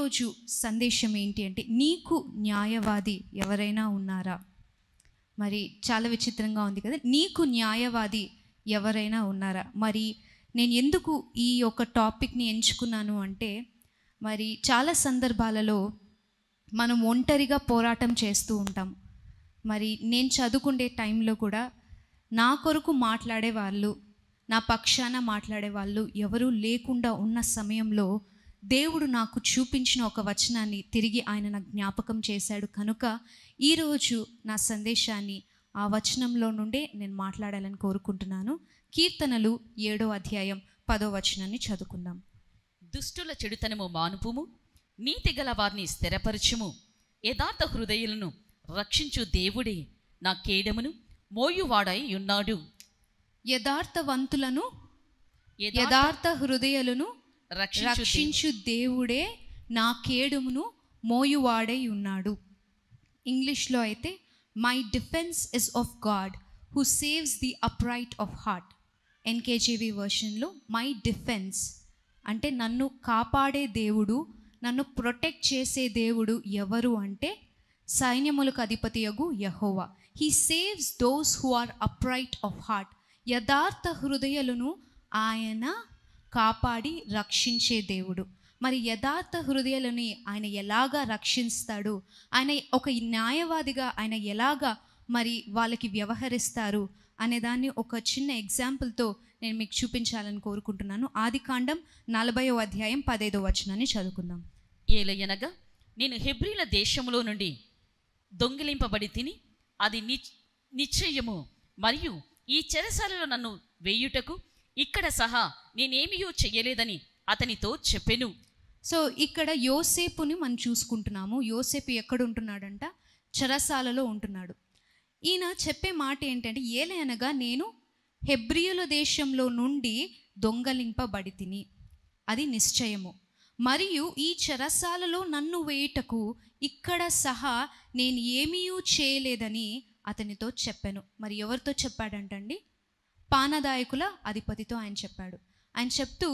ఈరోజు సందేశం ఏంటి అంటే, నీకు న్యాయవాది ఎవరైనా ఉన్నారా? మరి చాలా విచిత్రంగా ఉంది కదా. నీకు న్యాయవాది ఎవరైనా ఉన్నారా? మరి నేను ఎందుకు ఈ యొక్క టాపిక్ని ఎంచుకున్నాను అంటే, మరి చాలా సందర్భాలలో మనం ఒంటరిగా పోరాటం చేస్తూ ఉంటాం. మరి నేను చదువుకునే టైంలో కూడా నా కొరకు మాట్లాడే వాళ్ళు, నా పక్షాన మాట్లాడే వాళ్ళు ఎవరూ లేకుండా ఉన్న సమయంలో దేవుడు నాకు చూపించిన ఒక వచనాన్ని తిరిగి ఆయన నాకు జ్ఞాపకం చేశాడు. కనుక ఈరోజు నా సందేశాన్ని ఆ వచనంలో నుండే నేను మాట్లాడాలని కోరుకుంటున్నాను. కీర్తనలు 7వ అధ్యాయం 10వ వచనాన్ని చదువుకుందాం. దుష్టుల చెడుతనము మానుపుము, నీతి గల వారిని స్థిరపరచుము. యథార్థ హృదయులను రక్షించు దేవుడే నా కేడమును మోయువాడై ఉన్నాడు. యథార్థవంతులను యథార్థ హృదయులను రక్షించు దేవుడే నా కేడుమును మోయువాడై ఉన్నాడు. ఇంగ్లీష్లో అయితే my defence is of God who saves the upright of heart. NKJV వర్షన్లో మై డిఫెన్స్ అంటే నన్ను కాపాడే దేవుడు, నన్ను ప్రొటెక్ట్ చేసే దేవుడు ఎవరు అంటే సైన్యములకు అధిపతియగు యెహోవా. He saves those who are upright of heart. యథార్థ హృదయులను ఆయన కాపాడి రక్షించే దేవుడు. మరి యథార్థ హృదయాలని ఆయన ఎలాగా రక్షిస్తాడు, ఆయన ఒక న్యాయవాదిగా ఆయన ఎలాగా మరి వాళ్ళకి వ్యవహరిస్తారు అనే దాన్ని ఒక చిన్న ఎగ్జాంపుల్తో నేను మీకు చూపించాలని కోరుకుంటున్నాను. ఆదికాండం 40వ అధ్యాయం 15వ వచనాన్ని చదువుకుందాం. ఏలయనగా నేను హెబ్రీల దేశములో నుండి దొంగిలింపబడి తిని, అది నిశ్చయము, మరియు ఈ చెరసాలలో నన్ను వేయుటకు ఇక్కడ సహా నేనేమియో చెయ్యలేదని అతనితో చెప్పెను. సో ఇక్కడ యోసేపుని మనం చూసుకుంటున్నాము. యోసేపు ఎక్కడ ఉంటున్నాడంట? చెరసాలలో ఉంటున్నాడు. ఈయన చెప్పే మాట ఏంటంటే, ఏలయనగా నేను హెబ్రీయుల దేశంలో నుండి దొంగలింపబడి తిని, అది నిశ్చయము, మరియు ఈ చెరసాలలో నన్ను వేయుటకు ఇక్కడ సహా నేను ఏమీయూ చేయలేదని అతనితో చెప్పాను. మరి ఎవరితో చెప్పాడంటండి? పానదాయకుల అధిపతితో ఆయన చెప్పాడు. ఆయన చెప్తూ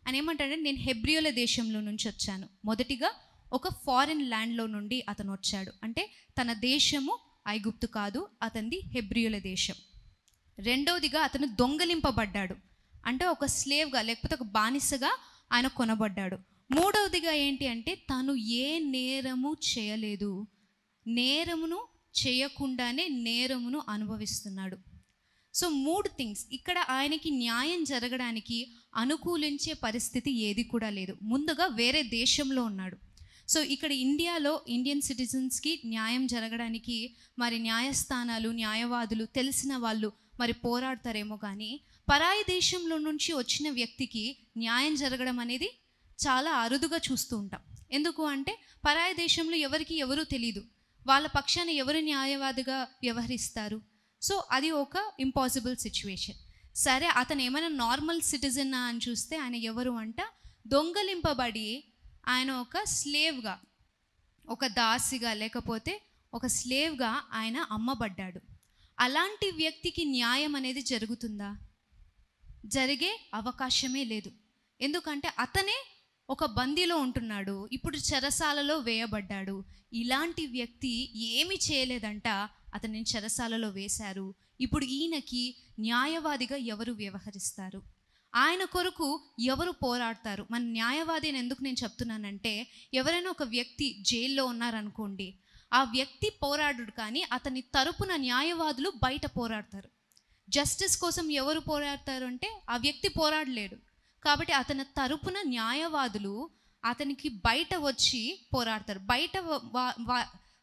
ఆయన ఏమంటాడంటే, నేను హెబ్రీయుల దేశంలో నుంచి వచ్చాను. మొదటిగా ఒక ఫారిన్ ల్యాండ్లో నుండి అతను వచ్చాడు. అంటే తన దేశము ఐగుప్తు కాదు, అతనిది హెబ్రీయుల దేశం. రెండవదిగా అతను దొంగలింపబడ్డాడు, అంటే ఒక స్లేవ్గా లేకపోతే ఒక బానిసగా ఆయన కొనబడ్డాడు. మూడవదిగా ఏంటి అంటే, తను ఏ నేరము చేయలేదు, నేరమును చేయకుండానే నేరమును అనుభవిస్తున్నాడు. సో 3 థింగ్స్ ఇక్కడ ఆయనకి న్యాయం జరగడానికి అనుకూలించే పరిస్థితి ఏది కూడా లేదు. ముందుగా వేరే దేశంలో ఉన్నాడు. సో ఇక్కడ ఇండియాలో ఇండియన్ సిటిజన్స్కి న్యాయం జరగడానికి మరి న్యాయస్థానాలు, న్యాయవాదులు తెలిసిన వాళ్ళు మరి పోరాడతారేమో, కానీ పరాయి దేశంలో నుంచి వచ్చిన వ్యక్తికి న్యాయం జరగడం అనేది చాలా అరుదుగా చూస్తూ ఉంటాం. ఎందుకు అంటే పరాయి దేశంలో ఎవరు తెలియదు, వాళ్ళ పక్షాన ఎవరు న్యాయవాదిగా వ్యవహరిస్తారు. సో అది ఒక ఇంపాసిబుల్ సిచ్యువేషన్. సరే, అతను ఏమైనా నార్మల్ సిటిజన్నా అని చూస్తే ఆయన ఎవరు అంట? దొంగలింపబడి ఆయన ఒక స్లేవ్గా, ఒక దాసిగా లేకపోతే ఒక స్లేవ్గా ఆయన అమ్మబడ్డాడు. అలాంటి వ్యక్తికి న్యాయం అనేది జరుగుతుందా? జరిగే అవకాశమే లేదు. ఎందుకంటే అతనే ఒక బందీలో ఉంటున్నాడు, ఇప్పుడు చెరసాలలో వేయబడ్డాడు. ఇలాంటి వ్యక్తి ఏమి చేయలేదంట, అతన్ని చెరసాలలో వేశారు. ఇప్పుడు ఈయనకి న్యాయవాదిగా ఎవరు వ్యవహరిస్తారు? ఆయన కొరకు ఎవరు పోరాడతారు? మన న్యాయవాది అని ఎందుకు నేను చెప్తున్నానంటే, ఎవరైనా ఒక వ్యక్తి జైల్లో ఉన్నారనుకోండి, ఆ వ్యక్తి పోరాడు, కానీ అతని తరపున న్యాయవాదులు బయట పోరాడతారు. జస్టిస్ కోసం ఎవరు పోరాడతారు అంటే ఆ వ్యక్తి పోరాడలేడు, కాబట్టి అతని తరపున న్యాయవాదులు అతనికి బయట వచ్చి పోరాడతారు. బయట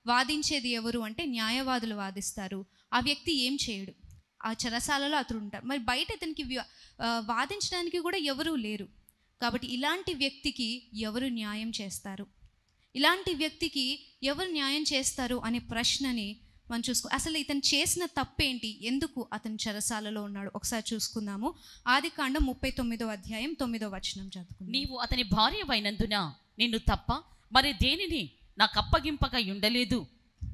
వాదించేది ఎవరు అంటే న్యాయవాదులు వాదిస్తారు. ఆ వ్యక్తి ఏం చేయడు, ఆ చెరసాలలో అతడు ఉంటారు. మరి బయట అతనికి వాదించడానికి కూడా ఎవరూ లేరు. కాబట్టి ఇలాంటి వ్యక్తికి ఎవరు న్యాయం చేస్తారు? ఇలాంటి వ్యక్తికి ఎవరు న్యాయం చేస్తారు అనే ప్రశ్నని మనం అసలు ఇతను చేసిన తప్పేంటి, ఎందుకు అతను చెరసాలలో ఉన్నాడు ఒకసారి చూసుకుందాము. ఆదికాండం 39వ అధ్యాయం 9వ వచనం చదువుకుందాం. నీవు అతని భార్యవైనందున నిన్ను తప్ప మరి దేనిని నాకు అప్పగింపగా ఉండలేదు,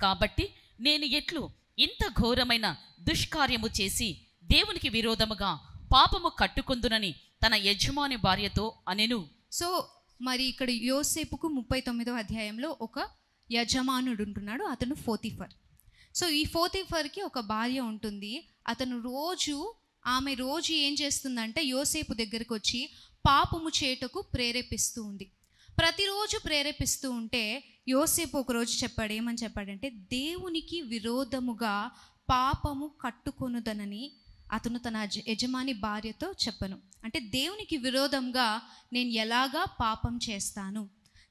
కాబట్టి నేను ఎట్లు ఇంత ఘోరమైన దుష్కార్యము చేసి దేవునికి విరోధముగా పాపము కట్టుకుందునని తన యజమాని భార్యతో అనెను. సో మరి ఇక్కడ యోసేపుకు 39వ అధ్యాయంలో ఒక యజమానుడు ఉంటున్నాడు, అతను పోతీఫర్. సో ఈ పోతీఫర్కి ఒక భార్య ఉంటుంది. ఆమె రోజు ఏం చేస్తుందంటే యోసేపు దగ్గరికి వచ్చి పాపము చేయుటకు ప్రేరేపిస్తూ ఉంది. ప్రతిరోజు ప్రేరేపిస్తూ ఉంటే యోసేపు ఒకరోజు చెప్పాడు, ఏమని చెప్పాడంటే, దేవునికి విరోధముగా పాపము కట్టుకొనుదనని అతను తన యజమాని భార్యతో చెప్పను. అంటే దేవునికి విరోధంగా నేను ఎలాగా పాపం చేస్తాను,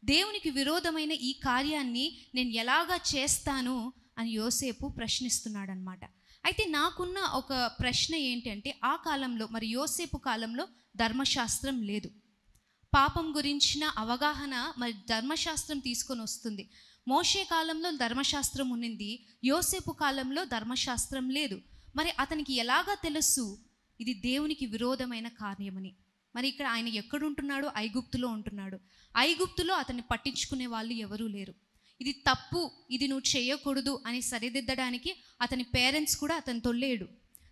దేవునికి విరోధమైన ఈ కార్యాన్ని నేను ఎలాగా చేస్తాను అని యోసేపు ప్రశ్నిస్తున్నాడు అనమాట. అయితే నాకున్న ఒక ప్రశ్న ఏంటంటే, ఆ కాలంలో మరి యోసేపు కాలంలో ధర్మశాస్త్రం లేదు. పాపం గురించిన అవగాహన మరి ధర్మశాస్త్రం తీసుకొని వస్తుంది. మోషే కాలంలో ధర్మశాస్త్రం ఉన్నింది, యోసేపు కాలంలో ధర్మశాస్త్రం లేదు. మరి అతనికి ఎలాగా తెలుసు ఇది దేవునికి విరోధమైన కార్యమని? మరి ఇక్కడ ఆయన ఎక్కడుంటున్నాడు? ఐగుప్తులో ఉంటున్నాడు. ఐగుప్తులో అతన్ని పట్టించుకునే వాళ్ళు ఎవరూ లేరు. ఇది తప్పు, ఇది నువ్వు చేయకూడదు అని సరిదిద్దడానికి అతని పేరెంట్స్ కూడా అతనితో లేడు.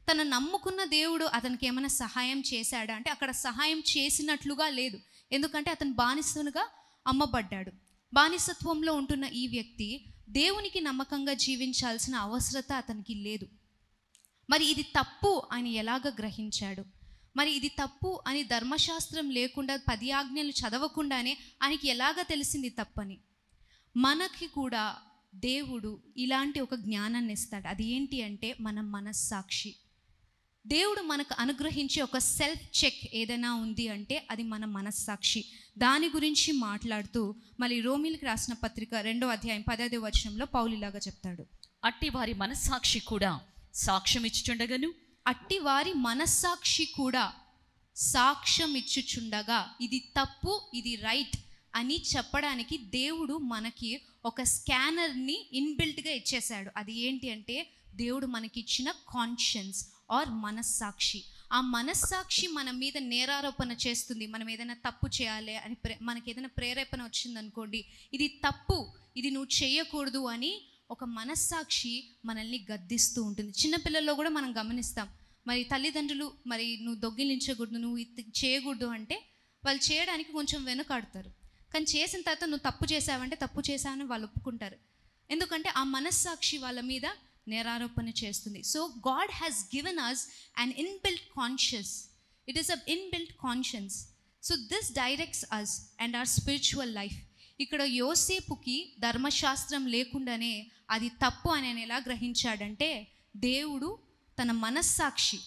తను నమ్ముకున్న దేవుడు అతనికి ఏమైనా సహాయం చేశాడా అంటే అక్కడ సహాయం చేసినట్లుగా లేదు. ఎందుకంటే అతను బానిసనుగా అమ్మబడ్డాడు. బానిసత్వంలో ఉంటున్న ఈ వ్యక్తి దేవునికి నమ్మకంగా జీవించాల్సిన అవసరత అతనికి లేదు. మరి ఇది తప్పు అని ఎలాగ గ్రహించాడు? మరి ఇది తప్పు అని ధర్మశాస్త్రం లేకుండా 10 ఆజ్ఞలు చదవకుండానే ఆయనకి ఎలాగ తెలిసింది తప్పని? మనకి కూడా దేవుడు ఇలాంటి ఒక జ్ఞానాన్ని ఇస్తాడు. అది ఏంటి అంటే మన మనస్సాక్షి. దేవుడు మనకు అనుగ్రహించే ఒక సెల్ఫ్ చెక్ ఏదైనా ఉంది అంటే అది మన మనస్సాక్షి. దాని గురించి మాట్లాడుతూ మళ్ళీ రోమీలకు రాసిన పత్రిక 2వ అధ్యాయం 10వ వచనంలో పౌలు ఇలాగా చెప్తాడు, అట్టి వారి మనస్సాక్షి కూడా సాక్ష్యం ఇచ్చుచుండగను, అట్టి వారి మనస్సాక్షి కూడా సాక్ష్యం ఇచ్చుచుండగా ఇది తప్పు, ఇది రైట్ అని చెప్పడానికి దేవుడు మనకి ఒక స్కానర్ని ఇన్బిల్ట్గా ఇచ్చేశాడు. అది ఏంటి అంటే దేవుడు మనకిచ్చిన కాన్షియన్స్ ఆర్ మనస్సాక్షి. ఆ మనస్సాక్షి మన మీద నేరారోపణ చేస్తుంది. మనం ఏదైనా తప్పు చేయాలి అని మనకి ఏదైనా ప్రేరేపణ వచ్చిందనుకోండి, ఇది తప్పు, ఇది నువ్వు చేయకూడదు అని ఒక మనస్సాక్షి మనల్ని గద్దిస్తూ ఉంటుంది. చిన్నపిల్లల్లో కూడా మనం గమనిస్తాం. మరి తల్లిదండ్రులు మరి నువ్వు దొంగిలించకూడదు, నువ్వు ఇది చేయకూడదు అంటే వాళ్ళు చేయడానికి కొంచెం వెనుకాడుతారు. కానీ చేసిన తర్వాత నువ్వు తప్పు చేసావంటే తప్పు చేశావని వాళ్ళు ఒప్పుకుంటారు. ఎందుకంటే ఆ మనస్సాక్షి వాళ్ళ మీద నేరారోపణ చేస్తుంది. So God has given us an inbuilt conscious. It is a inbuilt conscience. So this directs us and our spiritual life. ఇక్కడ యోసేపుకి ధర్మశాస్త్రం లేకుండానే అది తప్పు అని ఆయన ఎలా గ్రహించాడంటే, దేవుడు తన మనస్సాక్షి,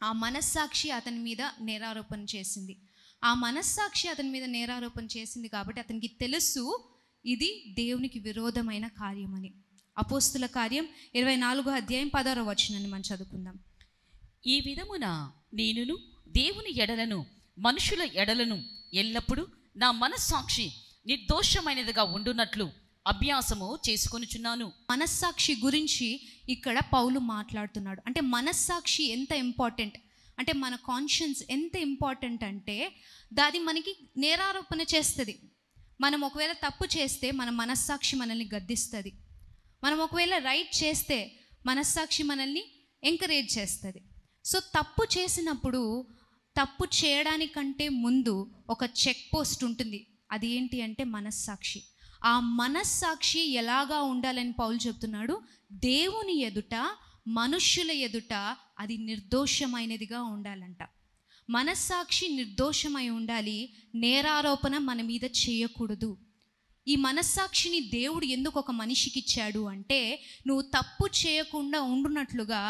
ఆ మనస్సాక్షి అతని మీద నేరారోపణ చేసింది. ఆ మనస్సాక్షి అతని మీద నేరారోపణ చేసింది కాబట్టి అతనికి తెలుసు ఇది దేవునికి విరోధమైన కార్యమని. అపోస్తుల కార్యం 24వ అధ్యాయం 16వ వచనాన్ని మనం చదువుకుందాం. ఈ విధమున నేనును దేవుని ఎడలను మనుషుల ఎడలను ఎల్లప్పుడూ నా మనస్సాక్షి నిర్దోషమైనదిగా ఉండునట్లు అభ్యాసము చేసుకొనుచున్నాను. మనస్సాక్షి గురించి ఇక్కడ పౌలు మాట్లాడుతున్నాడు. అంటే మనస్సాక్షి ఎంత ఇంపార్టెంట్ అంటే మన కాన్షియన్స్ ఎంత ఇంపార్టెంట్ అంటే దాది మనకి నేరారోపణ చేస్తుంది. మనం ఒకవేళ తప్పు చేస్తే మన మనస్సాక్షి మనల్ని గద్దిస్తుంది. మనం ఒకవేళ రైట్ చేస్తే మనస్సాక్షి మనల్ని ఎంకరేజ్ చేస్తుంది. సో తప్పు చేసినప్పుడు తప్పు చేయడానికంటే ముందు ఒక చెక్ పోస్ట్ ఉంటుంది. అది ఏంటి అంటే మనస్సాక్షి. ఆ మనస్సాక్షి ఎలాగా ఉండాలని పౌలు చెప్తున్నాడు, దేవుని ఎదుట మనుష్యుల ఎదుట అది నిర్దోషమైనదిగా ఉండాలంట. మనస్సాక్షి నిర్దోషమై ఉండాలి, నేరారోపణ మన మీద చేయకూడదు. ఈ మనస్సాక్షిని దేవుడు ఎందుకు ఒక మనిషికి ఇచ్చాడు అంటే నువ్వు తప్పు చేయకుండా ఉండునట్లుగా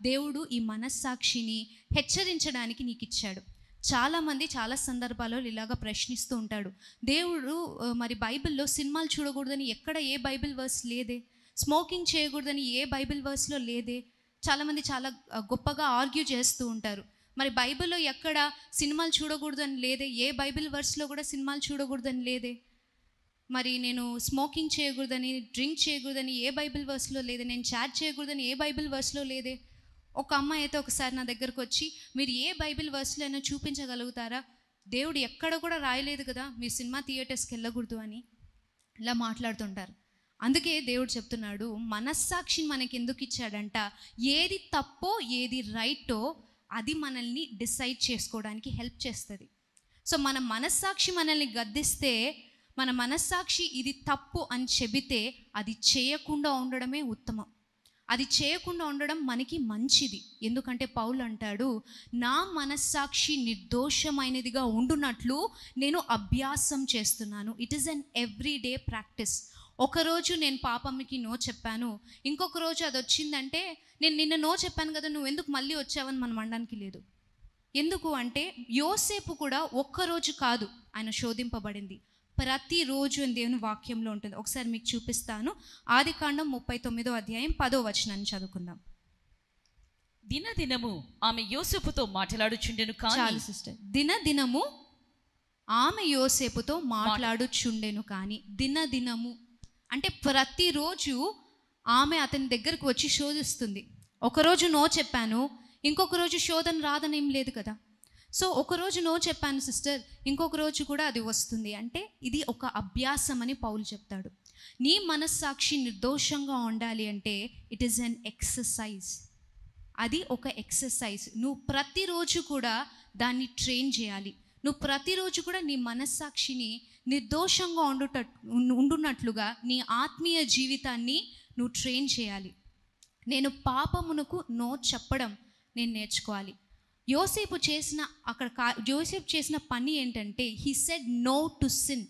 దేవుడు ఈ మనస్సాక్షిని హెచ్చరించడానికి నీకు ఇచ్చాడు. చాలామంది చాలా సందర్భాల్లో ఇలాగ ప్రశ్నిస్తూ ఉంటాడు, దేవుడు మరి బైబిల్లో సినిమాలు చూడకూడదని ఎక్కడ ఏ బైబిల్ వర్స్ లేదే, స్మోకింగ్ చేయకూడదని ఏ బైబిల్ వర్స్లో లేదే. చాలామంది చాలా గొప్పగా ఆర్గ్యూ చేస్తూ ఉంటారు. మరి బైబిల్లో ఎక్కడ సినిమాలు చూడకూడదని లేదే, ఏ బైబిల్ వర్స్లో కూడా సినిమాలు చూడకూడదని లేదే. మరి నేను స్మోకింగ్ చేయకూడదని, డ్రింక్ చేయకూడదని ఏ బైబిల్ వర్స్లో లేదే, నేను చాట్ చేయకూడదని ఏ బైబిల్ వర్స్లో లేదే. ఒక అమ్మాయి అయితే ఒకసారి నా దగ్గరకు వచ్చి, మీరు ఏ బైబిల్ వర్స్లో అయినా చూపించగలుగుతారా, దేవుడు ఎక్కడ కూడా రాయలేదు కదా మీరు సినిమా థియేటర్స్కి వెళ్ళకూడదు అని ఇలా మాట్లాడుతుంటారు. అందుకే దేవుడు చెప్తున్నాడు, మనస్సాక్షిని మనకి ఎందుకు ఇచ్చాడంట, ఏది తప్పో ఏది రైటో అది మనల్ని డిసైడ్ చేసుకోవడానికి హెల్ప్ చేస్తుంది. సో మన మనస్సాక్షి మనల్ని గద్దిస్తే, మన మనస్సాక్షి ఇది తప్పు అని చెబితే అది చేయకుండా ఉండడమే ఉత్తమం. అది చేయకుండా ఉండడం మనకి మంచిది. ఎందుకంటే పౌలు అంటాడు, నా మనస్సాక్షి నిర్దోషమైనదిగా ఉండునట్లు నేను అభ్యాసం చేస్తున్నాను. It is an everyday practice. ఒకరోజు నేను పాపంకి నో చెప్పాను, ఇంకొక రోజు అది వచ్చిందంటే నేను నిన్న నో చెప్పాను కదా, నువ్వు ఎందుకు మళ్ళీ వచ్చావని మనం అనడానికి లేదు. ఎందుకు అంటే యోసేపు కూడా ఒక్కరోజు కాదు ఆయన శోధింపబడింది, ప్రతిరోజు అని దేవుని వాక్యంలో ఉంటుంది. ఒకసారి మీకు చూపిస్తాను. ఆదికాండం 39వ అధ్యాయం 10వ వచనాన్ని చదువుకుందాం. దినదినము ఆమె యోసేపుతో మాట్లాడుచుండెను కానీ, చాలు సిస్టర్, దినదినము ఆమె యోసేపుతో మాట్లాడుచుండెను కానీ, దినదినము అంటే ప్రతిరోజు ఆమె అతని దగ్గరకు వచ్చి శోధిస్తుంది. ఒకరోజు నో చెప్పాను, ఇంకొక రోజు శోధన రాదనేం లేదు కదా. సో ఒకరోజు నో చెప్పాను సిస్టర్, ఇంకొక రోజు కూడా అది వస్తుంది. అంటే ఇది ఒక అభ్యాసం అని పౌలు చెప్తాడు. నీ మనస్సాక్షి నిర్దోషంగా ఉండాలి అంటే ఇట్ ఈస్ అన్ ఎక్సర్సైజ్. అది ఒక ఎక్సర్సైజ్. నువ్వు ప్రతిరోజు కూడా దాన్ని ట్రైన్ చేయాలి. నువ్వు ప్రతిరోజు కూడా నీ మనస్సాక్షిని నిర్దోషంగా ఉండున్నట్లుగా నీ ఆత్మీయ జీవితాన్ని నువ్వు ట్రైన్ చేయాలి. నేను పాపమునకు నో చెప్పడం నేను నేర్చుకోవాలి. యోసేపు చేసిన పని ఏంటంటే he said no to sin.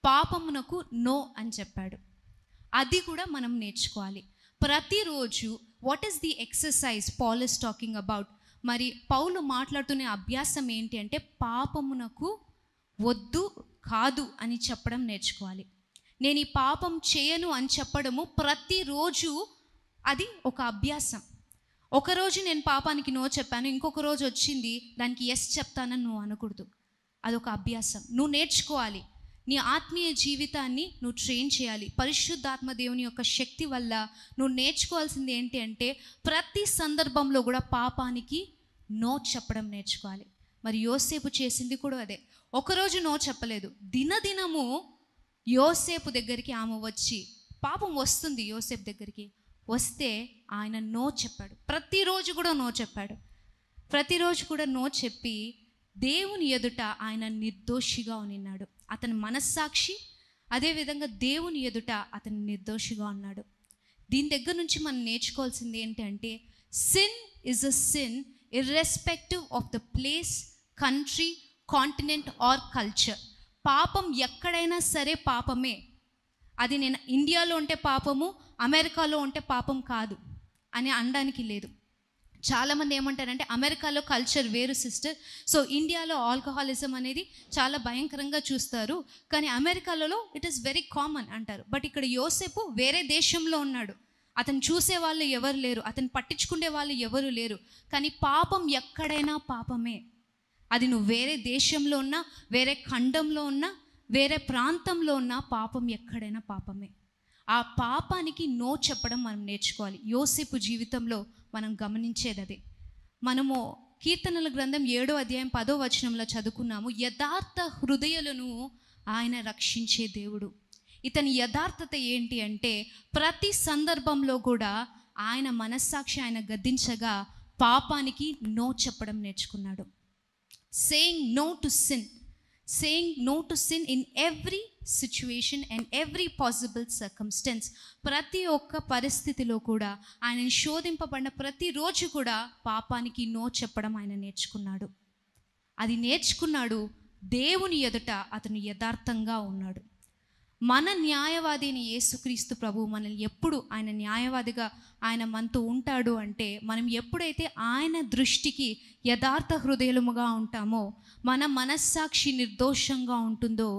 పాపమునకు నో అని చెప్పాడు. అది కూడా మనం నేర్చుకోవాలి ప్రతిరోజు. What is the exercise Paul is talking about? మరి పౌలు మాట్లాడుతున్న అభ్యాసం ఏంటి అంటే పాపమునకు వద్దు, కాదు అని చెప్పడం నేర్చుకోవాలి. నేను ఈ పాపం చేయను అని చెప్పడము ప్రతిరోజు అది ఒక అభ్యాసం. ఒకరోజు నేను పాపానికి నో చెప్పాను, ఇంకొక రోజు వచ్చింది దానికి ఎస్ చెప్తానని నువ్వు అనకూడదు. అదొక అభ్యాసం. నువ్వు నేర్చుకోవాలి. నీ ఆత్మీయ జీవితాన్ని నువ్వు ట్రైన్ చేయాలి. పరిశుద్ధాత్మ దేవుని యొక్క శక్తి వల్ల నువ్వు నేర్చుకోవాల్సింది ఏంటి అంటే ప్రతి సందర్భంలో కూడా పాపానికి నో చెప్పడం నేర్చుకోవాలి. మరి యోసేపు చేసింది కూడా అదే. ఒకరోజు నో చెప్పలేదు, దినదినము యోసేపు దగ్గరికి ఆమె వచ్చి, పాపం వస్తుంది యోసేపు దగ్గరికి వస్తే ఆయన నో చెప్పాడు. ప్రతిరోజు కూడా నో చెప్పాడు. ప్రతిరోజు కూడా నో చెప్పి దేవుని ఎదుట ఆయన నిర్దోషిగా ఉన్నాడు. అతని మనస్సాక్షి అదేవిధంగా దేవుని ఎదుట అతను నిర్దోషిగా ఉన్నాడు. దీని దగ్గర నుంచి మనం నేర్చుకోవాల్సింది ఏంటి అంటే sin is a sin irrespective of the place, country, continent or culture. పాపం ఎక్కడైనా సరే పాపమే. అది నేను ఇండియాలో ఉంటే పాపము, అమెరికాలో ఉంటే పాపం కాదు అని అనడానికి లేదు. చాలామంది ఏమంటారంటే అమెరికాలో కల్చర్ వేరు సిస్టర్, సో ఇండియాలో ఆల్కహాలిజం అనేది చాలా భయంకరంగా చూస్తారు, కానీ అమెరికాలో ఇట్ ఈస్ వెరీ కామన్ అంటారు. బట్ ఇక్కడ యోసేపు వేరే దేశంలో ఉన్నాడు, అతను చూసే వాళ్ళు ఎవరు లేరు, అతను పట్టించుకునే వాళ్ళు ఎవరు లేరు. కానీ పాపం ఎక్కడైనా పాపమే. అది నువ్వు వేరే దేశంలో ఉన్నా, వేరే ఖండంలో ఉన్నా, వేరే ప్రాంతంలో ఉన్న పాపం ఎక్కడైనా పాపమే. ఆ పాపానికి నో చెప్పడం మనం నేర్చుకోవాలి. యోసేపు జీవితంలో మనం గమనించేది అదే. మనము కీర్తనల గ్రంథం 7వ అధ్యాయం 10వ వచనంలో చదువుకున్నాము, యథార్థ హృదయులను ఆయన రక్షించే దేవుడు. ఇతని యథార్థత ఏంటి అంటే ప్రతి సందర్భంలో కూడా ఆయన మనస్సాక్షి ఆయన గద్దించగా పాపానికి నో చెప్పడం నేర్చుకున్నాడు. saying no to sin, saying no to sin in every situation and every possible circumstance. ప్రతి ఒక్క పరిస్థితిలో కూడా ఆయన శోధింపబడిన ప్రతిరోజు కూడా పాపానికి నో చెప్పడం ఆయన నేర్చుకున్నాడు. అది నేర్చుకున్నాడు. దేవుని ఎదుట అతను యథార్థంగా ఉన్నాడు. మన న్యాయవాది అయిన యేసుక్రీస్తు ప్రభువు మనల్ని ఎప్పుడు ఆయన న్యాయవాదిగా ఆయన మనతో ఉంటాడు అంటే మనం ఎప్పుడైతే ఆయన దృష్టికి యథార్థ హృదయముగా ఉంటామో, మన మనస్సాక్షి నిర్దోషంగా ఉంటుందో,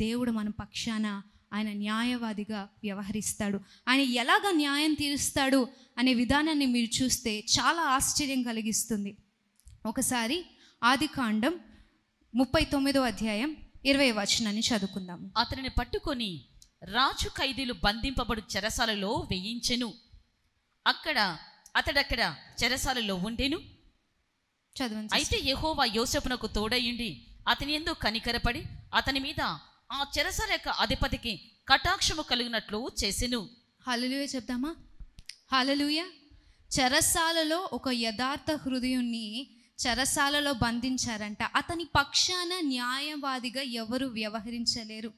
దేవుడు మన పక్షాన ఆయన న్యాయవాదిగా వ్యవహరిస్తాడు. ఆయన ఎలాగ న్యాయం తీరుస్తాడు అనే విధానాన్ని మీరు చూస్తే చాలా ఆశ్చర్యం కలిగిస్తుంది. ఒకసారి ఆదికాండం 39వ అధ్యాయం 20వ వచనాన్ని చదువుకుందాము. అతనిని పట్టుకొని రాజు ఖైదీలు బంధింపబడు చెరసాలలో వేయించెను. అతడక్కడ చెరసాలలో ఉండెను. చదవండి. అయితే యెహోవా యోసేపునకు తోడయుండి అతని యందు కనికరపడి అతని మీద ఆ చెరసాల యొక్క అధిపతికి కటాక్షము కలిగినట్లు చేసెను. హల్లెలూయా చెప్దామా? హల్లెలూయా. చెరసాలలో ఒక యథార్థ హృదయుణ్ణి చెరసాలలో బంధించారంట. అతని పక్షాన న్యాయవాదిగా ఎవరు వ్యవహరించలేరు.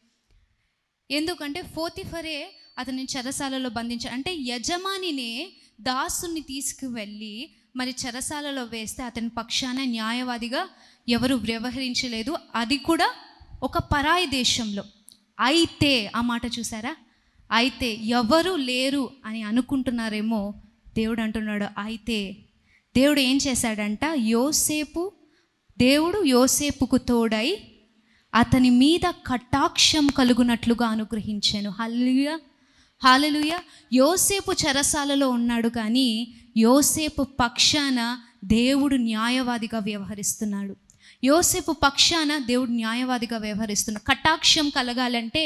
ఎందుకంటే పోతీఫరే అతని చెరసాలలో బంధించాడు. అంటే యజమానినే దాసుని తీసుకువెళ్ళి మరి చెరసాలలో వేస్తే అతని పక్షాన న్యాయవాదిగా ఎవరు వ్యవహరించలేదు, అది కూడా ఒక పరాయి దేశంలో. అయితే ఆ మాట చూసారా, అయితే ఎవరు లేరు అని అనుకుంటున్నారేమో, దేవుడు అంటున్నాడు అయితే. దేవుడు ఏం చేశాడంట, దేవుడు యోసేపుకు తోడై అతని మీద కటాక్షం కలుగునట్లుగా అనుగ్రహించాను. హల్లెలూయా, హల్లెలూయా. యోసేపు చెరసాలలో ఉన్నాడు, కానీ యోసేపు పక్షాన దేవుడు న్యాయవాదిగా వ్యవహరిస్తున్నాడు. యోసేపు పక్షాన దేవుడు న్యాయవాదిగా వ్యవహరిస్తున్నాడు. కటాక్షం కలగాలంటే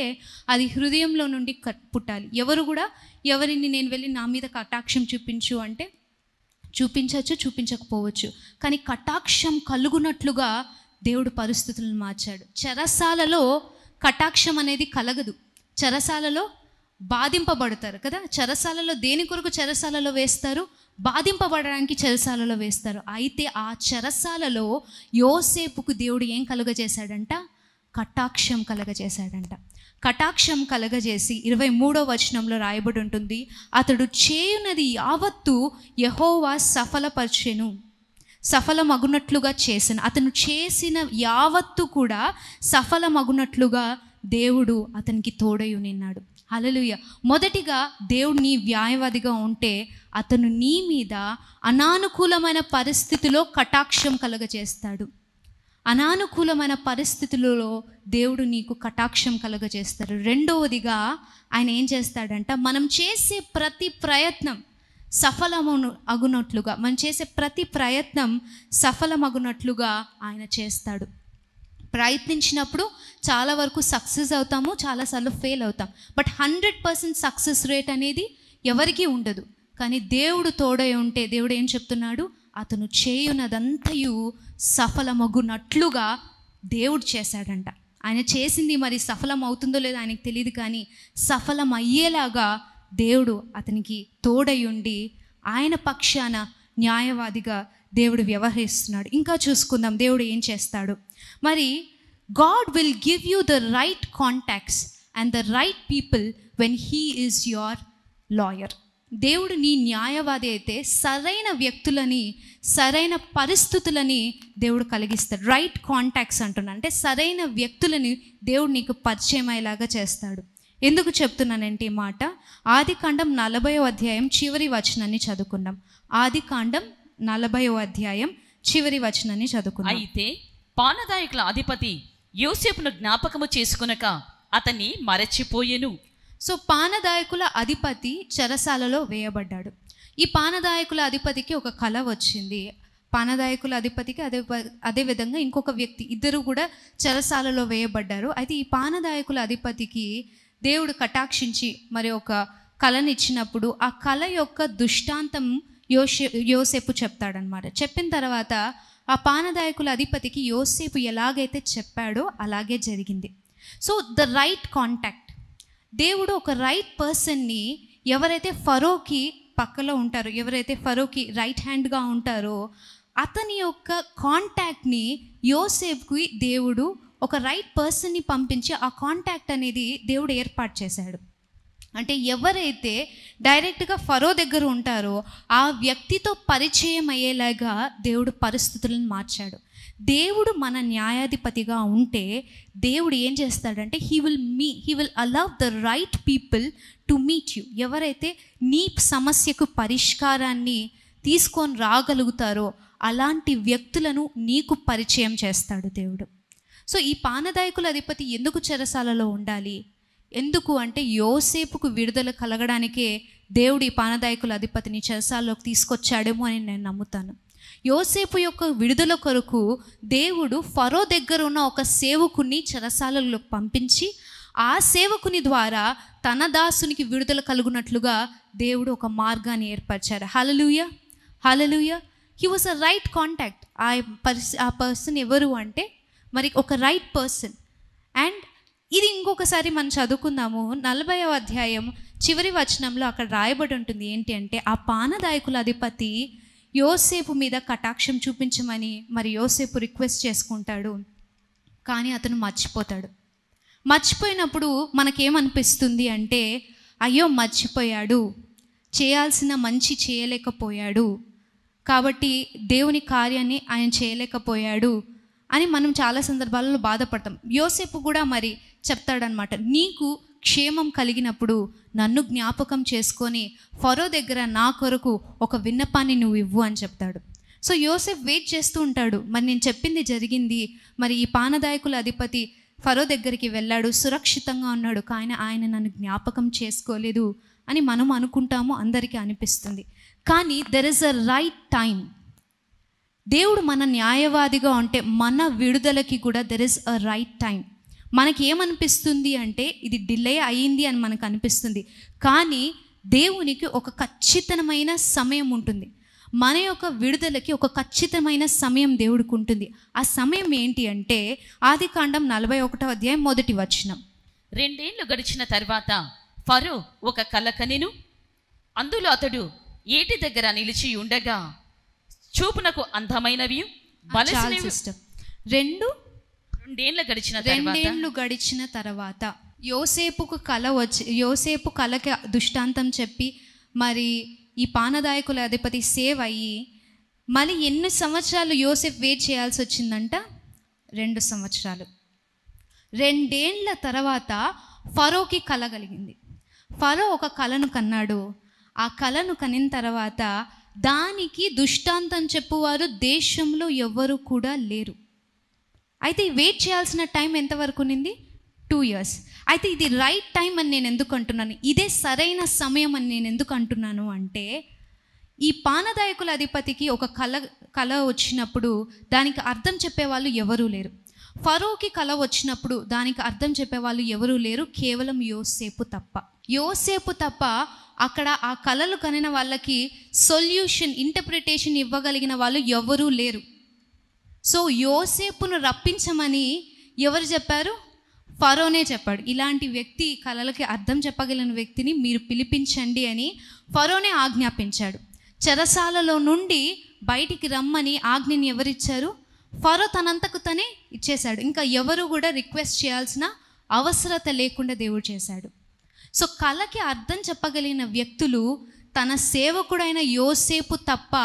అది హృదయంలో నుండి పుట్టాలి. ఎవరు కూడా ఎవరిని నేను వెళ్ళి నా మీద కటాక్షం చూపించు అంటే చూపించవచ్చు, చూపించకపోవచ్చు, కానీ కటాక్షం కలుగునట్లుగా దేవుడు పరిస్థితులను మార్చాడు. చెరసాలలో కటాక్షం అనేది కలగదు. చెరసాలలో బాధింపబడతారు కదా. చెరసాలలో దేని కొరకు చెరసాలలో వేస్తారు, బాధింపబడడానికి చెరసాలలో వేస్తారు. అయితే ఆ చెరసాలలో యోసేపుకు దేవుడు ఏం కలుగజేశాడంట, కటాక్షం కలగజేశాడంట. కటాక్షం కలగజేసి 23వ వచనంలో రాయబడి ఉంటుంది, అతడు చేయునది యావత్తు యెహోవా సఫలపరచెను, సఫలమగునట్లుగా చేసిన, అతను చేసిన యావత్తు కూడా సఫలమగునట్లుగా దేవుడు అతనికి తోడై ఉన్నాడు. హల్లెలూయా. మొదటిగా దేవుడు నీ న్యాయవాదిగా ఉంటే అతను నీ మీద అనానుకూలమైన పరిస్థితిలో కటాక్షం కలగజేస్తాడు. అనానుకూలమైన పరిస్థితులలో దేవుడు నీకు కటాక్షం కలగజేస్తాడు. రెండవదిగా ఆయన ఏం చేస్తాడంట, మనం చేసే ప్రతి ప్రయత్నం అగునట్లుగా, మనం చేసే ప్రతి ప్రయత్నం సఫలమగునట్లుగా ఆయన చేస్తాడు. ప్రయత్నించినప్పుడు చాలా వరకు సక్సెస్ అవుతాము, చాలాసార్లు ఫెయిల్ అవుతాం. బట్ 100% సక్సెస్ రేట్ అనేది ఎవరికీ ఉండదు. కానీ దేవుడు తోడై ఉంటే దేవుడు ఏం చెప్తున్నాడు, అతను చేయునదంతయు సఫలమగునట్లుగా దేవుడు చేశాడంట. ఆయన చేసింది మరి సఫలం అవుతుందో లేదో ఆయనకు తెలియదు, కానీ సఫలం అయ్యేలాగా దేవుడు అతనికి తోడై ఉండి ఆయన పక్షాన న్యాయవాదిగా దేవుడు వ్యవహరిస్తున్నాడు. ఇంకా చూసుకుందాం దేవుడు ఏం చేస్తాడు. మరి God will give you the right contacts and the right people when he is your lawyer. దేవుడు నీ న్యాయవాది అయితే సరైన వ్యక్తులని, సరైన పరిస్థితులని దేవుడు కలిగిస్తాడు. రైట్ కాంటాక్ట్స్ అంటున్నా అంటే సరైన వ్యక్తులని దేవుడు నీకు పరిచయం అయ్యేలాగా చేస్తాడు. ఎందుకు చెప్తున్నానంటే ఈ మాట, ఆదికాండం 40వ అధ్యాయం చివరి వచనాన్ని చదువుకుందాం. ఆదికాండం 40వ అధ్యాయం చివరి వచనాన్ని చదువుకుందాం. అయితే పానదాయకుల అధిపతి యోసేపును జ్ఞాపకము చేసుకొనక అతన్ని మరచిపోయెను. సో పానదాయకుల అధిపతి చెరసాలలో వేయబడ్డాడు. ఈ పానదాయకుల అధిపతికి ఒక కల వచ్చింది. పానదాయకుల అధిపతికి అదే విధంగా ఇంకొక వ్యక్తి, ఇద్దరు కూడా చెరసాలలో వేయబడ్డారు. అయితే ఈ పానదాయకుల అధిపతికి దేవుడు కటాక్షించి మరి ఒక కళనిచ్చినప్పుడు ఆ కళ యొక్క దృష్టాంతం యోసేపు చెప్తాడనమాట. చెప్పిన తర్వాత ఆ పానదాయకుల అధిపతికి యోసేపు ఎలాగైతే చెప్పాడో అలాగే జరిగింది. సో ద రైట్ కాంటాక్ట్, దేవుడు ఒక రైట్ పర్సన్ని, ఎవరైతే ఫరోకి పక్కలో ఉంటారో, ఎవరైతే ఫరోకి రైట్ హ్యాండ్గా ఉంటారో అతని యొక్క కాంటాక్ట్ని యోసేపుకి దేవుడు ఒక రైట్ పర్సన్ని పంపించి ఆ కాంటాక్ట్ అనేది దేవుడు ఏర్పాటు చేశాడు. అంటే ఎవరైతే డైరెక్ట్గా ఫరో దగ్గర ఉంటారో ఆ వ్యక్తితో పరిచయం అయ్యేలాగా దేవుడు పరిస్థితులను మార్చాడు. దేవుడు మన న్యాయాధిపతిగా ఉంటే దేవుడు ఏం చేస్తాడంటే he will allow the right people to meet you. ఎవరైతే నీ సమస్యకు పరిష్కారాన్ని తీసుకొని రాగలుగుతారో అలాంటి వ్యక్తులను నీకు పరిచయం చేస్తాడు దేవుడు. సో ఈ పానదాయకుల అధిపతి ఎందుకు చెరసాలలో ఉండాలి? ఎందుకు అంటే యోసేపుకు విడుదల కలగడానికే దేవుడు ఈ పానదాయకుల అధిపతిని చెరసాలలోకి తీసుకొచ్చాడేమో అని నేను నమ్ముతాను. యోసేపు యొక్క విడుదల కొరకు దేవుడు ఫరో దగ్గర ఉన్న ఒక సేవకుని చెరసాలలోకి పంపించి ఆ సేవకుని ద్వారా తన దాసునికి విడుదల కలుగునట్లుగా దేవుడు ఒక మార్గాన్ని ఏర్పరిచారు. Hallelujah, hallelujah. He was a right contact. ఆ పర్సన్ ఎవరు అంటే మరి ఒక రైట్ పర్సన్. అండ్ ఇది ఇంకొకసారి మనం చదువుకుందాము. 40వ అధ్యాయం చివరి వచనంలో అక్కడ రాయబడి ఉంటుంది ఏంటి అంటే, ఆ పానదాయకుల అధిపతి యోసేపు మీద కటాక్షం చూపించమని మరి యోసేపు రిక్వెస్ట్ చేసుకుంటాడు. కానీ అతను మర్చిపోతాడు. మర్చిపోయినప్పుడు మనకేమనిపిస్తుంది అంటే, అయ్యో మర్చిపోయాడు, చేయాల్సిన మంచి చేయలేకపోయాడు, కాబట్టి దేవుని కార్యాన్ని ఆయన చేయలేకపోయాడు అని మనం చాలా సందర్భాలలో బాధపడతాం. యోసేపు కూడా మరి చెప్తాడనమాట, నీకు క్షేమం కలిగినప్పుడు నన్ను జ్ఞాపకం చేసుకొని ఫరో దగ్గర నా కొరకు ఒక విన్నపాన్ని నువ్వు ఇవ్వు అని చెప్తాడు. సో యోసేపు వెయిట్ చేస్తూ ఉంటాడు, మరి నేను చెప్పింది జరిగింది, మరి ఈ పానదాయకుల అధిపతి ఫరో దగ్గరికి వెళ్ళాడు, సురక్షితంగా ఉన్నాడు, కానీ ఆయన నన్ను జ్ఞాపకం చేసుకోలేదు అని మనం అనుకుంటాము, అందరికీ అనిపిస్తుంది. కానీ there is a right time. దేవుడు మన న్యాయవాదిగా ఉంటే మన విడుదలకి కూడా there is a right time. మనకి ఏమనిపిస్తుంది అంటే ఇది డిలే అయ్యింది అని మనకు అనిపిస్తుంది, కానీ దేవునికి ఒక ఖచ్చితమైన సమయం ఉంటుంది. మన యొక్క విడుదలకి ఒక ఖచ్చితమైన సమయం దేవుడికి ఉంటుంది. ఆ సమయం ఏంటి అంటే ఆదికాండం 41వ అధ్యాయం 1వ వచనం. 2 ఏళ్ళు గడిచిన తర్వాత ఫరో ఒక కల కనెను. అందులో అతడు ఏటి దగ్గర నిలిచి ఉండగా చూపునకు అందమైనవి బలసినవి. 2 ఏళ్ళు గడిచిన తర్వాత యోసేపు కలకి దృష్టాంతం చెప్పి మరి ఈ పానదాయకుల అధిపతి సేవ్ అయ్యి మళ్ళీ ఎన్ని సంవత్సరాలు యోసేపు వెయిట్ చేయాల్సి వచ్చిందంట? 2 సంవత్సరాలు. 2 ఏళ్ల తర్వాత ఫరోకి కల కలిగింది. ఫరో ఒక కలను కన్నాడు. ఆ కలను కనిన తర్వాత దానికి దృష్టాంతం చెప్పువారు దేశంలో ఎవ్వరు కూడా లేరు. అయితే వెయిట్ చేయాల్సిన టైం ఎంతవరకు ఉన్నింది? 2 years. అయితే ఇది రైట్ టైం అని నేను ఎందుకు అంటున్నాను, ఇదే సరైన సమయం అని నేను ఎందుకు అంటున్నాను అంటే, ఈ పానదాయకుల అధిపతికి ఒక కళ వచ్చినప్పుడు దానికి అర్థం చెప్పేవాళ్ళు ఎవరూ లేరు. ఫరోకి కళ వచ్చినప్పుడు దానికి అర్థం చెప్పేవాళ్ళు ఎవరూ లేరు, కేవలం యోసేపు తప్ప అక్కడ ఆ కళలు కనిన వాళ్ళకి సొల్యూషన్, ఇంటర్ప్రిటేషన్ ఇవ్వగలిగిన వాళ్ళు ఎవరూ లేరు. సో యోసేపును రప్పించమని ఎవరు చెప్పారు? ఫరోనే చెప్పాడు. ఇలాంటి వ్యక్తి, కళలకి అర్థం చెప్పగలిగిన వ్యక్తిని మీరు పిలిపించండి అని ఫరోనే ఆజ్ఞాపించాడు. చెరసాలలో నుండి బయటికి రమ్మని ఆజ్ఞని ఎవరిచ్చారు? ఫరో తనంతకు తనే ఇచ్చేశాడు. ఇంకా ఎవరు కూడా రిక్వెస్ట్ చేయాల్సిన అవసరత లేకుండా దేవుడు చేశాడు. సో కళకి అర్థం చెప్పగలిగిన వ్యక్తులు తన సేవకుడైన యోసేపు తప్ప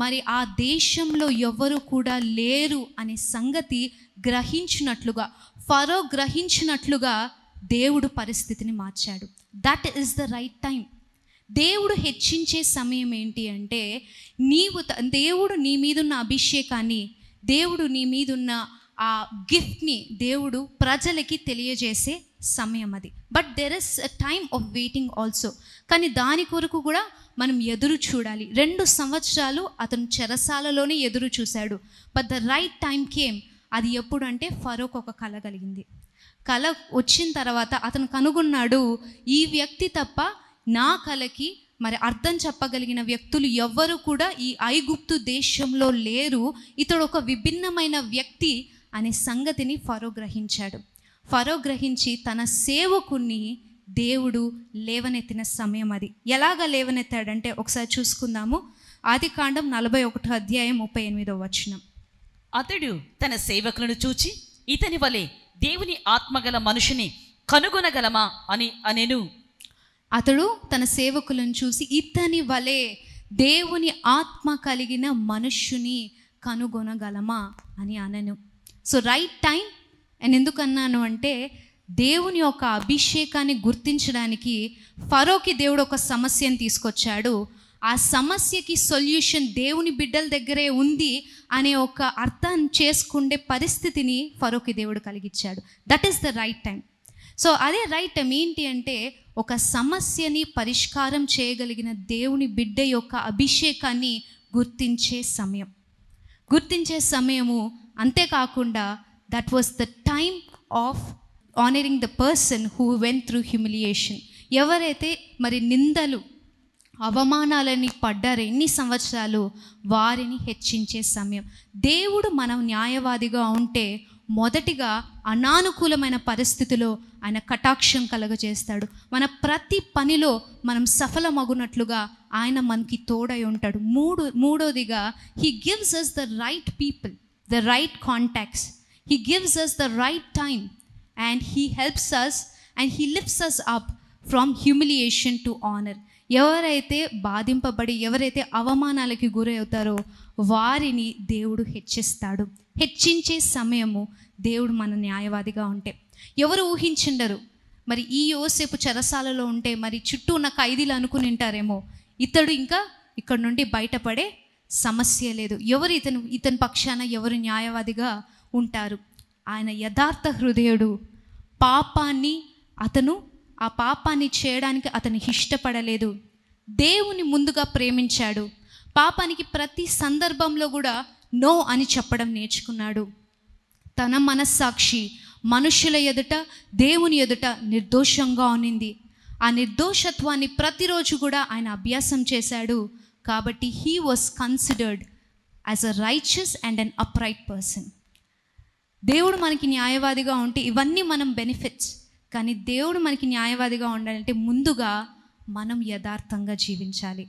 మరి ఆ దేశంలో ఎవరు కూడా లేరు అనే సంగతి గ్రహించినట్లుగా, ఫరో గ్రహించినట్లుగా దేవుడు పరిస్థితిని మార్చాడు. That is the right time. దేవుడు హెచ్చించే సమయం ఏంటి అంటే, దేవుడు నీ మీదున్న అభిషేకాన్ని, దేవుడు నీ మీదున్న ఆ గిఫ్ట్ని దేవుడు ప్రజలకి తెలియజేసే సమయం అది. But there is a time of waiting also. కానీ దాని కొరకు కూడా మనం ఎదురు చూడాలి. 2 సంవత్సరాలు అతను చెరసాలలోనే ఎదురు చూశాడు. But the right time came. అది ఎప్పుడు అంటే ఫరోకు ఒక కళ కలిగింది. కళ వచ్చిన తర్వాత అతను కనుగొన్నాడు, ఈ వ్యక్తి తప్ప నా కళకి మరి అర్థం చెప్పగలిగిన వ్యక్తులు ఎవ్వరు కూడా ఈ ఐగుప్తు దేశంలో లేరు, ఇతడు ఒక విభిన్నమైన వ్యక్తి అనే సంగతిని ఫరో గ్రహించాడు. ఫరో గ్రహించి తన సేవకుని దేవుడు లేవనెత్తిన సమయం అది. ఎలాగ లేవనెత్తాడంటే ఒకసారి చూసుకుందాము. ఆదికాండం 41వ అధ్యాయం 38వ వచనం. అతడు తన సేవకులను చూచి, ఇతని వలె దేవుని ఆత్మగల మనుషుని కనుగొనగలమా అని అనెను. అతడు తన సేవకులను చూసి ఇతని వలె దేవుని ఆత్మ కలిగిన మనుష్యుని కనుగొనగలమా అని అనను. సో రైట్ టైం అని ఎందుకు అన్నాను అంటే, దేవుని యొక్క అభిషేకాన్ని గుర్తించడానికి ఫరోకి దేవుడు ఒక సమస్యను తీసుకొచ్చాడు. ఆ సమస్యకి సొల్యూషన్ దేవుని బిడ్డల దగ్గరే ఉంది అనే ఒక అర్థం చేసుకుండే పరిస్థితిని ఫరోకి దేవుడు కలిగించాడు. That is the right time. So అదే రైట్ టైం ఏంటి అంటే, ఒక సమస్యని పరిష్కారం చేయగలిగిన దేవుని బిడ్డ యొక్క అభిషేకాన్ని గుర్తించే సమయము. అంతేకాకుండా that was the time of honouring the person who went through humiliation. ఎవరైతే మరి నిందలు, అవమానాలని పడ్డారు ఎన్ని సంవత్సరాలు, వారిని హెచ్చించే సమయం. దేవుడు మనం న్యాయవాదిగా ఉంటే మొదటిగా అనానుకూలమైన పరిస్థితిలో ఆయన కటాక్షం కలగజేస్తాడు. మన ప్రతి పనిలో మనం సఫలమగునట్లుగా ఆయన మనకి తోడై ఉంటాడు. మూడోదిగా he gives us the right people, the right contacts. He gives us the right time and he helps us and he lifts us up from humiliation to honour. ఎవరైతే బాధింపబడి ఎవరైతే అవమానాలకి గురి అవుతారో వారిని దేవుడు హెచ్చిస్తాడు. హెచ్చించే సమయము దేవుడు మన న్యాయవాదిగా ఉంటే. ఎవరు ఊహించిండరు మరి ఈ యోసేపు చెరసాలలో ఉంటే మరి చుట్టూ ఉన్న ఖైదీలు అనుకుని ఉంటారేమో ఇతడు ఇంకా ఇక్కడ నుండి బయటపడే సమస్య లేదు. ఎవరు ఇతని పక్షాన ఎవరు న్యాయవాదిగా ఉంటారు? ఆయన యథార్థ హృదయుడు. ఆ పాపాన్ని చేయడానికి అతను ఇష్టపడలేదు. దేవుని ముందుగా ప్రేమించాడు. పాపానికి ప్రతి సందర్భంలో కూడా నో అని చెప్పడం నేర్చుకున్నాడు. తన మనస్సాక్షి మనుషుల ఎదుట దేవుని ఎదుట నిర్దోషంగా ఉన్నింది. ఆ నిర్దోషత్వాన్ని ప్రతిరోజు కూడా ఆయన అభ్యాసం చేశాడు. కాబట్టి he was considered as a righteous and an upright person. దేవుడు మనకి న్యాయవాదిగా ఉంటే ఇవన్నీ మనం బెనిఫిట్స్. కానీ దేవుడు మనకి న్యాయవాదిగా ఉండాలంటే ముందుగా మనం యథార్థంగా జీవించాలి.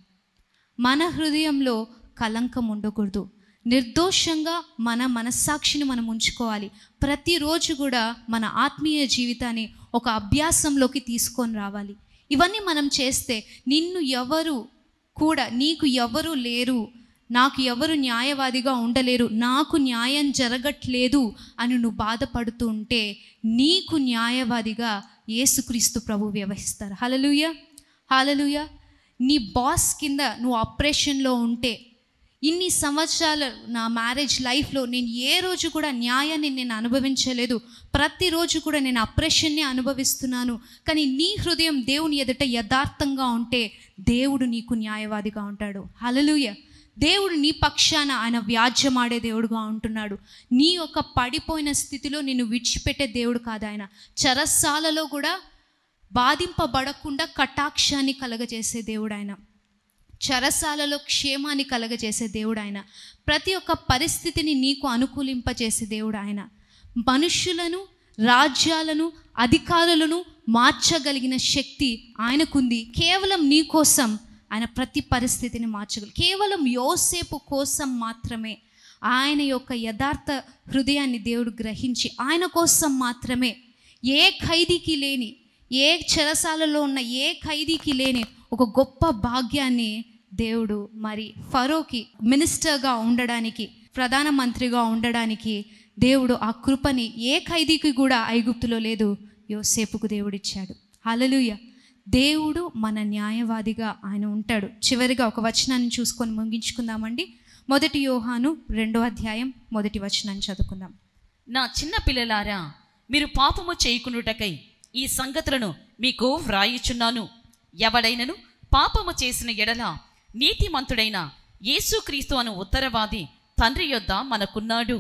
మన హృదయంలో కలంకం ఉండకూడదు. నిర్దోషంగా మన మనస్సాక్షిని మనం ఉంచుకోవాలి. ప్రతిరోజు కూడా మన ఆత్మీయ జీవితాన్ని ఒక అభ్యాసంలోకి తీసుకొని రావాలి. ఇవన్నీ మనం చేస్తే నీకు ఎవరు లేరు, నాకు ఎవరు న్యాయవాదిగా ఉండలేరు, నాకు న్యాయం జరగట్లేదు అని నువ్వు బాధపడుతూ ఉంటే నీకు న్యాయవాదిగా యేసుక్రీస్తు ప్రభు వ్యవహరిస్తారు. హల్లెలూయా, హల్లెలూయా. నీ బాస్ కింద నువ్వు ఆపరేషన్లో ఉంటే ఇన్ని సంవత్సరాలు నా మ్యారేజ్ లైఫ్లో నేను ఏ రోజు కూడా న్యాయాన్ని నేను అనుభవించలేదు. ప్రతిరోజు కూడా నేను ఆపరేషన్ని అనుభవిస్తున్నాను. కానీ నీ హృదయం దేవుని ఎదుట యథార్థంగా ఉంటే దేవుడు నీకు న్యాయవాదిగా ఉంటాడు. హల్లెలూయా. దేవుడు నీ పక్షాన ఆయన వ్యాజ్యమాడే దేవుడుగా ఉంటున్నాడు. నీ యొక్క పడిపోయిన స్థితిలో నిన్ను విడిచిపెట్టే దేవుడు కాదు ఆయన. చెరసాలలో కూడా బాధింపబడకుండా కటాక్షాన్ని కలగజేసే దేవుడు ఆయన. చెరసాలలో క్షేమాన్ని కలగజేసే దేవుడు ఆయన. ప్రతి ఒక్క పరిస్థితిని నీకు అనుకూలింపజేసే దేవుడు ఆయన. మనుష్యులను, రాజ్యాలను, అధికారులను మార్చగలిగిన శక్తి ఆయనకుంది. కేవలం నీ కోసం ఆయన ప్రతి పరిస్థితిని మార్చగలరు. కేవలం యోసేపు కోసం మాత్రమే ఆయన యొక్క యథార్థ హృదయాన్ని దేవుడు గ్రహించి ఆయన కోసం మాత్రమే ఏ ఖైదీకి లేని, ఏ చెరసాలలో ఉన్న ఏ ఖైదీకి లేని ఒక గొప్ప భాగ్యాన్ని దేవుడు మరి ఫరోకి మినిస్టర్గా ఉండడానికి, ప్రధానమంత్రిగా ఉండడానికి దేవుడు ఆ కృపని ఏ ఖైదీకి కూడా ఐగుప్తులో లేదు, యోసేపుకు దేవుడిచ్చాడు. హల్లెలూయా. దేవుడు మన న్యాయవాదిగా ఆయన ఉంటాడు. చివరిగా ఒక వచనాన్ని చూసుకొని ముగించుకుందామండి. 1 యోహాను 2వ అధ్యాయం 1వ వచనాన్ని చదువుకుందాం. నా చిన్న పిల్లలారా, మీరు పాపము చేయకుండుటకై ఈ సంగతులను మీకు వ్రాయుచున్నాను. ఎవడైనను పాపము చేసిన ఎడల నీతిమంతుడైన యేసుక్రీస్తు అను ఉత్తరవాది తండ్రి యొద్ద మనకున్నాడు.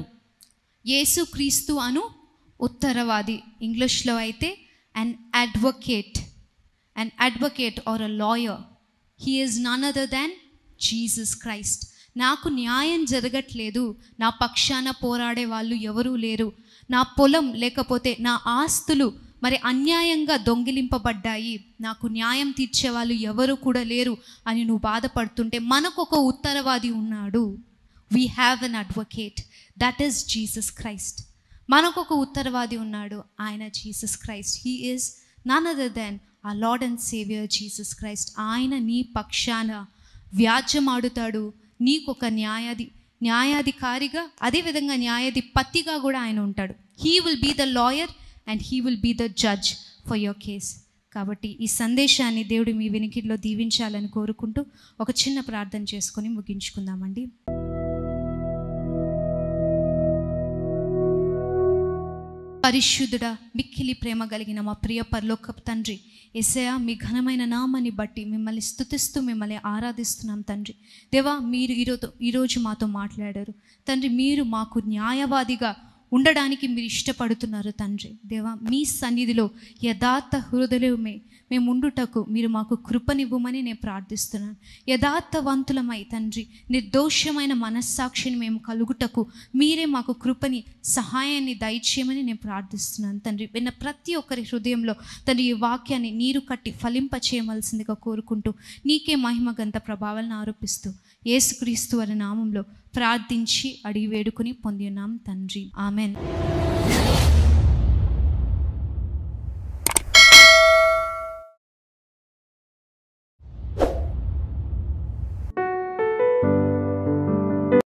యేసుక్రీస్తు అను ఉత్తరవాది, ఇంగ్లీష్లో అయితే an advocate or a lawyer. He is none other than Jesus Christ. నాకు న్యాయం జరగట్లేదు, నా పక్షాన పోరాడే వాళ్ళు ఎవరూ లేరు, నా పొలం లేకపోతే నా ఆస్తులు మరి అన్యాయంగా దొంగిలింపబడ్డాయి, నాకు న్యాయం తీర్చే వాళ్ళు ఎవరు కూడా లేరు అని నువ్వు బాధపడుతుంటే మనకు ఒక ఉత్తరవాది ఉన్నాడు. We have an advocate, that is Jesus Christ. మనకు ఒక ఉత్తరవాది ఉన్నాడు, ఆయన Jesus Christ. He is none other than our Lord and Savior Jesus Christ. ఆయన నీ పక్షాన వ్యాజ్యమాడుతాడు. నీకు ఒక న్యాయాధికారిగా, అదేవిధంగా న్యాయాధిపతిగా కూడా ఆయన ఉంటాడు. He will be the lawyer and he will be the judge for your case. కాబట్టి ఈ సందేశాన్ని దేవుడు మీ వినికిడిలో దీవించాలని కోరుకుంటూ ఒక చిన్న ప్రార్థన చేసుకొని ముగించుకుందామండి. పరిశుద్ధుడా, మిక్కిలి ప్రేమ కలిగిన మా ప్రియ పరలోకపు తండ్రి యేసయ్యా, మీ ఘనమైన నామాన్ని బట్టి మిమ్మల్ని స్తుతిస్తూ మిమ్మల్ని ఆరాధిస్తున్నాం తండ్రి. దేవా, మీరు ఈరోజు మాతో మాట్లాడారు తండ్రి. మీరు మాకు న్యాయవాదిగా ఉండడానికి మీరు ఇష్టపడుతున్నారు తండ్రి. దేవా, మీ సన్నిధిలో యథార్థ హృదయమే మేము ఉండుటకు మీరు మాకు కృపనివ్వమని నేను ప్రార్థిస్తున్నాను. యథార్థవంతులమై తండ్రి, నిర్దోషమైన మనస్సాక్షిని మేము కలుగుటకు మీరే మాకు కృపని, సహాయాన్ని దయచేయమని నేను ప్రార్థిస్తున్నాను తండ్రి. విన్న ప్రతి ఒక్కరి హృదయంలో తండ్రి ఈ వాక్యాన్ని నీరు కట్టి ఫలింప చేయవలసిందిగా కోరుకుంటూ నీకే మహిమ గంత ప్రభావాలను ఆరోపిస్తూ యేసుక్రీస్తు వారి నామంలో ప్రార్థించి అడిగి వేడుకొని పొంది ఉన్నాం తండ్రి. ఆమెన్.